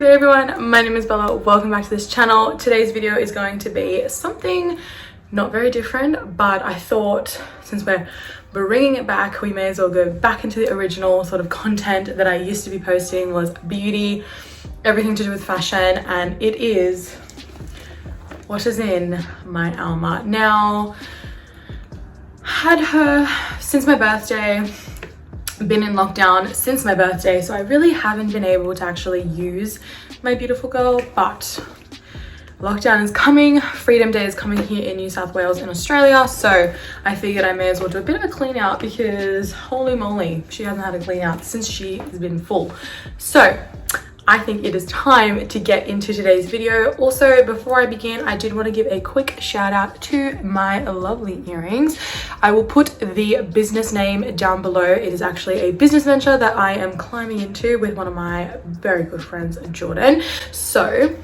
Hey everyone, my name is Bella. Welcome back to this channel. Today's video is going to be something not very different, but I thought since we're bringing it back, we may as well go back into the original sort of content that I used to be posting. Was beauty, everything to do with fashion, and it is what is in my ALMA. Now, had her since my birthday, been in lockdown since my birthday, so I really haven't been able to actually use my beautiful girl, but lockdown is coming, Freedom Day is coming here in New South Wales in Australia, so I figured I may as well do a bit of a clean out because holy moly, she hasn't had a clean out since she has been full. So I think it is time to get into today's video. Also, before I begin, I did want to give a quick shout out to my lovely earrings. I will put the business name down below. It is actually a business venture that I am climbing into with one of my very good friends, Jordan. So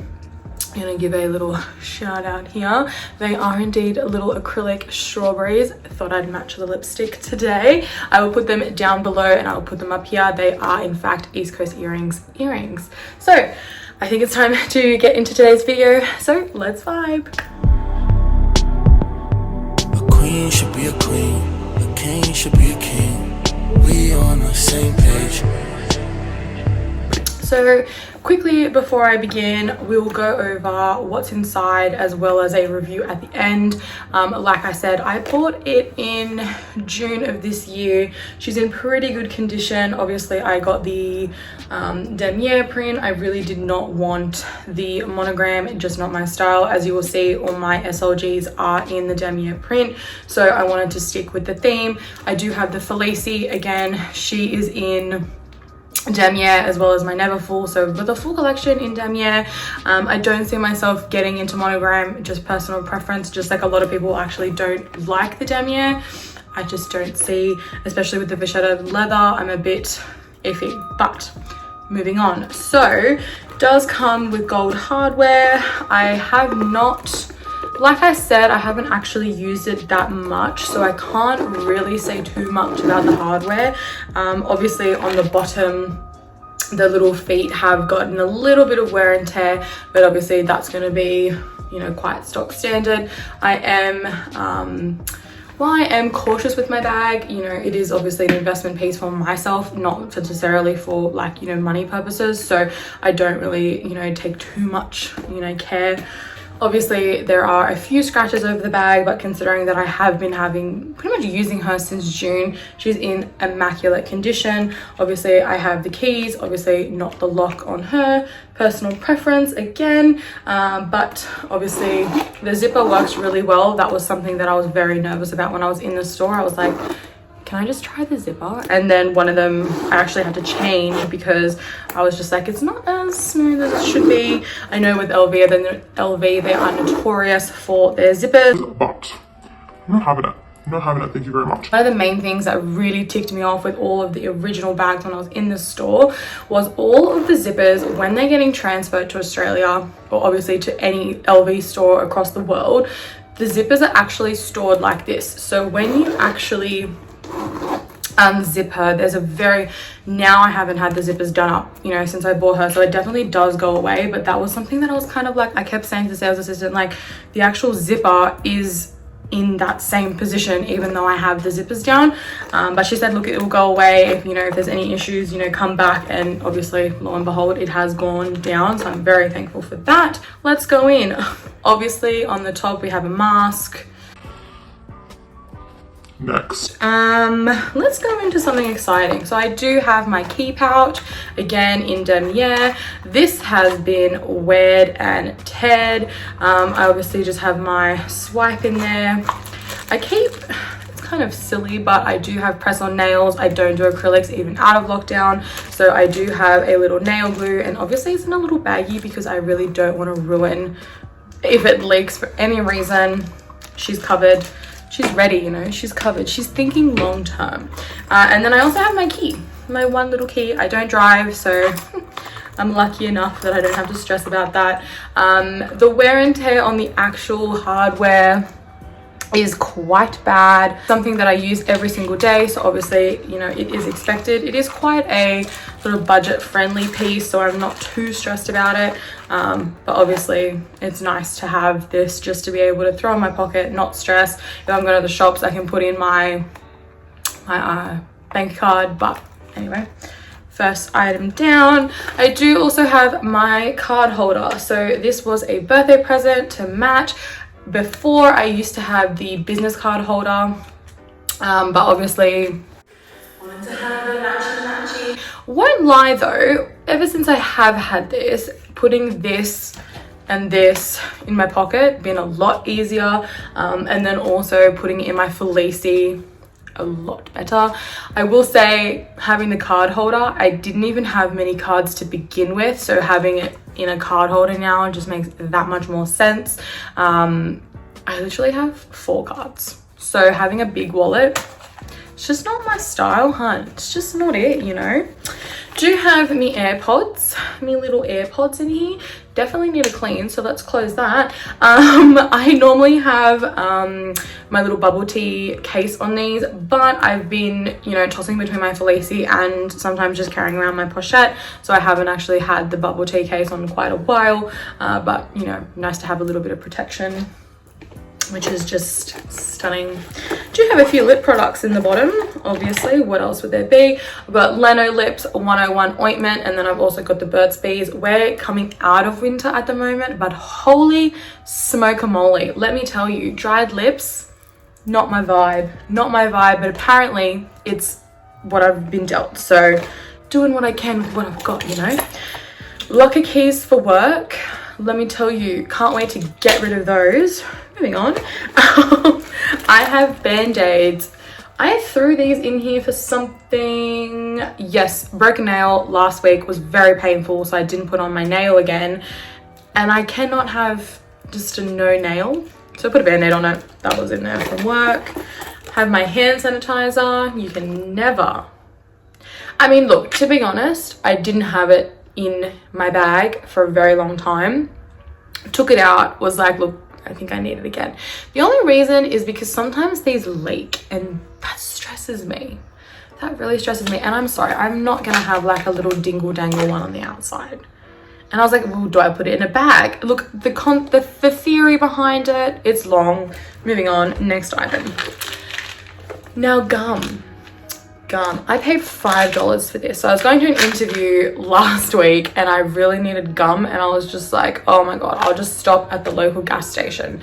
I'm gonna give a little shout out here. They are indeed little acrylic strawberries. I thought I'd match the lipstick today. I will put them down below and I will put them up here. They are in fact East Coast earrings. So I think it's time to get into today's video. So let's vibe. A queen should be a queen, a king should be a king. We on the same page. So quickly before I begin, we'll go over what's inside as well as a review at the end. Like I said, I bought it in June of this year. She's in pretty good condition. Obviously I got the damier print. I really did not want the monogram, just not my style. As you will see, all my SLGs are in the damier print, so I wanted to stick with the theme. I do have the Felicity, again, she is in damier as well as my Never Full, so with a full collection in damier. I don't see myself getting into monogram, just personal preference, just like a lot of people actually don't like the damier. I just don't see, especially with the vachetta leather, I'm a bit iffy. But moving on, so it does come with gold hardware. I have not, like I said, I haven't actually used it that much, so I can't really say too much about the hardware. Obviously on the bottom, the little feet have gotten a little bit of wear and tear, but obviously that's going to be, you know, quite stock standard. I am cautious with my bag. You know, it is obviously an investment piece for myself, not necessarily for, like, you know, money purposes, so I don't really, you know, take too much, you know, care. Obviously there are a few scratches over the bag, but considering that I have been pretty much using her since June, she's in immaculate condition. Obviously I have the keys, obviously not the lock on her, personal preference again, but obviously the zipper works really well. That was something that I was very nervous about when I was in the store. I was like, can I just try the zipper? And then one of them I actually had to change because I was just like, it's not as smooth as it should be. I know with LV they are notorious for their zippers, but I'm not having it. I'm not having it, thank you very much. One of the main things that really ticked me off with all of the original bags when I was in the store was all of the zippers, when they're getting transferred to Australia, or obviously to any LV store across the world, the zippers are actually stored like this. So when you actually unzip her, there's a very, now I haven't had the zippers done up, you know, since I bought her, so it definitely does go away, but that was something that I was kind of like, I kept saying to the sales assistant, like, the actual zipper is in that same position even though I have the zippers down, but she said, look, it will go away if, you know, if there's any issues, you know, come back. And obviously, lo and behold, it has gone down, so I'm very thankful for that. Let's go in. Obviously on the top we have a mask. Next, let's go into something exciting. So I do have my key pouch, again in damier. This has been weared and teared. I obviously just have my swipe in there. It's kind of silly, but I do have press-on nails. I don't do acrylics even out of lockdown, so I do have a little nail glue, and obviously it's in a little baggie because I really don't want to ruin if it leaks for any reason. She's covered. She's ready, you know, she's covered. She's thinking long term. And then I also have my key, my one little key. I don't drive, so I'm lucky enough that I don't have to stress about that. The wear and tear on the actual hardware, is quite bad, something that I use every single day, so obviously, you know, it is expected. It is quite a sort of budget friendly piece, so I'm not too stressed about it, but obviously it's nice to have this just to be able to throw in my pocket, not stress. If I'm going to the shops, I can put in my bank card. But anyway, first item down, I do also have my card holder. So this was a birthday present to match. Before, I used to have the business card holder, but obviously wanted to have a matchy. Won't lie though, ever since I have had this, putting this and this in my pocket been a lot easier, and then also putting it in my Felicity a lot better. I will say, having the card holder, I didn't even have many cards to begin with, so having it in a card holder now just makes that much more sense. I literally have 4 cards, so having a big wallet, it's just not my style, hun. It's just not it, you know. Do have me AirPods, me little AirPods in here. Definitely need a clean, so let's close that. I normally have my little bubble tea case on these, but I've been, you know, tossing between my Felicity and sometimes just carrying around my pochette, so I haven't actually had the bubble tea case on quite a while, but you know, nice to have a little bit of protection, which is just stunning. Do have a few lip products in the bottom, obviously. What else would there be? I've got Leno Lips 101 ointment, and then I've also got the Burt's Bees. We're coming out of winter at the moment, but holy smoke-a-moly, let me tell you, dried lips, not my vibe, but apparently it's what I've been dealt, so doing what I can with what I've got, you know. Locker keys for work, let me tell you, can't wait to get rid of those. Moving on. I have band-aids. I threw these in here for something. Yes, broken nail last week was very painful, so I didn't put on my nail again, and I cannot have just a no nail, so I put a band-aid on it. That was in there from work. Have my hand sanitizer. You can never, I mean, look, to be honest, I didn't have it in my bag for a very long time. Took it out, was like, look, I think I need it again. The only reason is because sometimes these leak, and that stresses me. That really stresses me, and I'm sorry, I'm not gonna have like a little dingle dangle one on the outside. And I was like, well, do I put it in a bag? Look, the theory behind it, it's long. Moving on, next item. Now, gum. I paid $5 for this. So I was going to an interview last week and I really needed gum, and I was just like, oh my god, I'll just stop at the local gas station.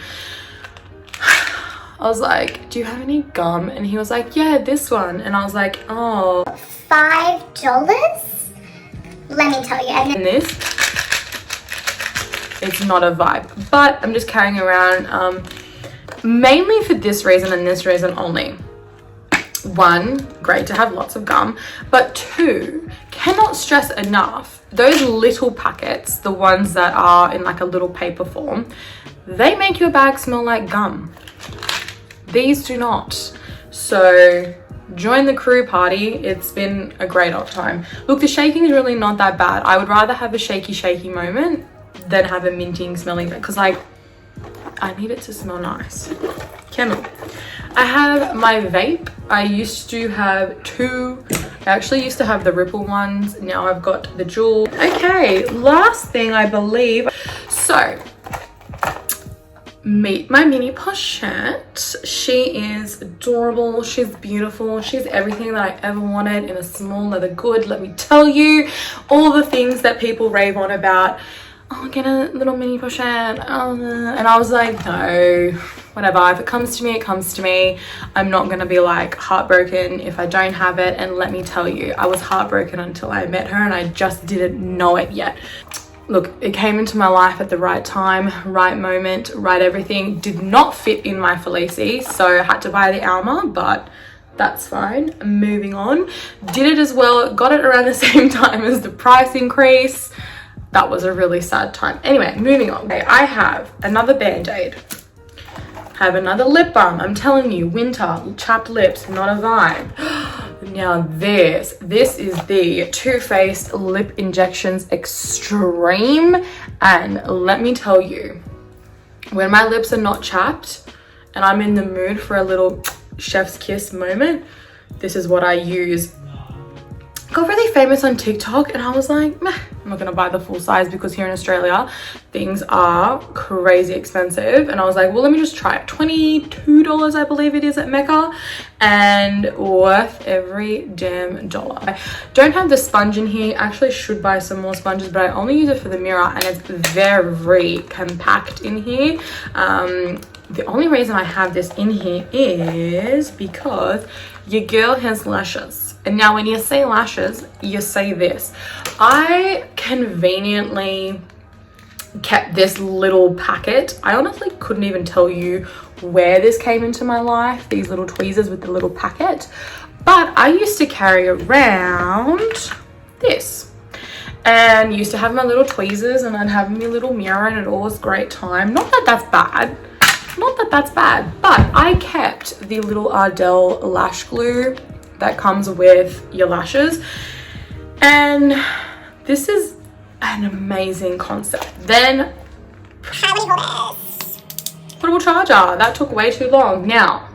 I was like, do you have any gum? And he was like, yeah, this one. And I was like, oh, $5? Let me tell you. And this, it's not a vibe, but I'm just carrying around mainly for this reason and this reason only. 1, great to have lots of gum, but 2, cannot stress enough, those little packets, the ones that are in like a little paper form, they make your bag smell like gum. These do not. So join the crew party. It's been a great old time. Look, the shaking is really not that bad. I would rather have a shaky moment than have a minting smelling bag, because like I need it to smell nice. Camel. I have my vape. I used to have 2. I actually used to have the Ripple ones. Now I've got the Jewel. Okay, last thing I believe. So, meet my mini pochette. She is adorable. She's beautiful. She's everything that I ever wanted in a small leather good. Let me tell you, all the things that people rave on about. Oh, get a little mini pochette. And I was like, no, whatever. If it comes to me, it comes to me. I'm not gonna be like heartbroken if I don't have it. And let me tell you, I was heartbroken until I met her and I just didn't know it yet. Look, it came into my life at the right time, right moment, right everything. Did not fit in my Felicity, so I had to buy the ALMA, but that's fine. Moving on. Did it as well, got it around the same time as the price increase. That was a really sad time. Anyway, moving on. Okay, I have another band-aid. Have another lip balm. I'm telling you, winter, chapped lips, not a vibe. Now this is the Too Faced Lip Injections Extreme. And let me tell you, when my lips are not chapped, and I'm in the mood for a little chef's kiss moment, this is what I use. Got really famous on TikTok and I was like, meh, I'm not gonna buy the full size because here in Australia things are crazy expensive, and I was like, well, let me just try it. $22 I believe it is at Mecca, and worth every damn dollar. I don't have the sponge in here. I actually should buy some more sponges, but I only use it for the mirror and it's very compact in here. The only reason I have this in here is because your girl has lashes. And now when you say lashes, you say this. I conveniently kept this little packet. I honestly couldn't even tell you where this came into my life, these little tweezers with the little packet. But I used to carry around this. And used to have my little tweezers and I'd have my little mirror and it all was great time. Not that that's bad. Not that that's bad. But I kept the little Ardell lash glue that comes with your lashes, and this is an amazing concept. Then portable charger, that took way too long. Now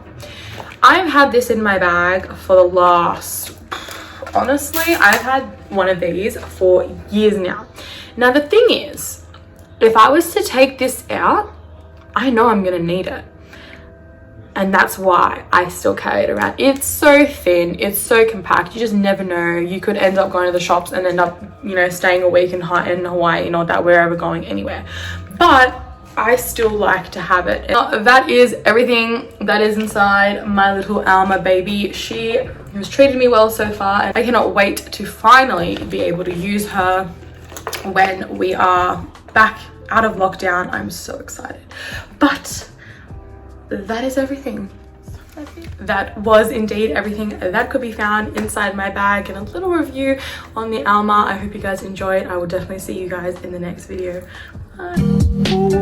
I've had this in my bag for the last, honestly, I've had one of these for years now. Now the thing is, if I was to take this out, I know I'm gonna need it. And that's why I still carry it around. It's so thin, it's so compact, you just never know. You could end up going to the shops and end up, you know, staying a week in Hawaii, you know, that we're ever going anywhere. But I still like to have it. And that is everything that is inside my little ALMA baby. She has treated me well so far, and I cannot wait to finally be able to use her when we are back out of lockdown. I'm so excited. But that is everything. That was indeed everything that could be found inside my bag, and a little review on the ALMA. I hope you guys enjoyed. I will definitely see you guys in the next video. Bye.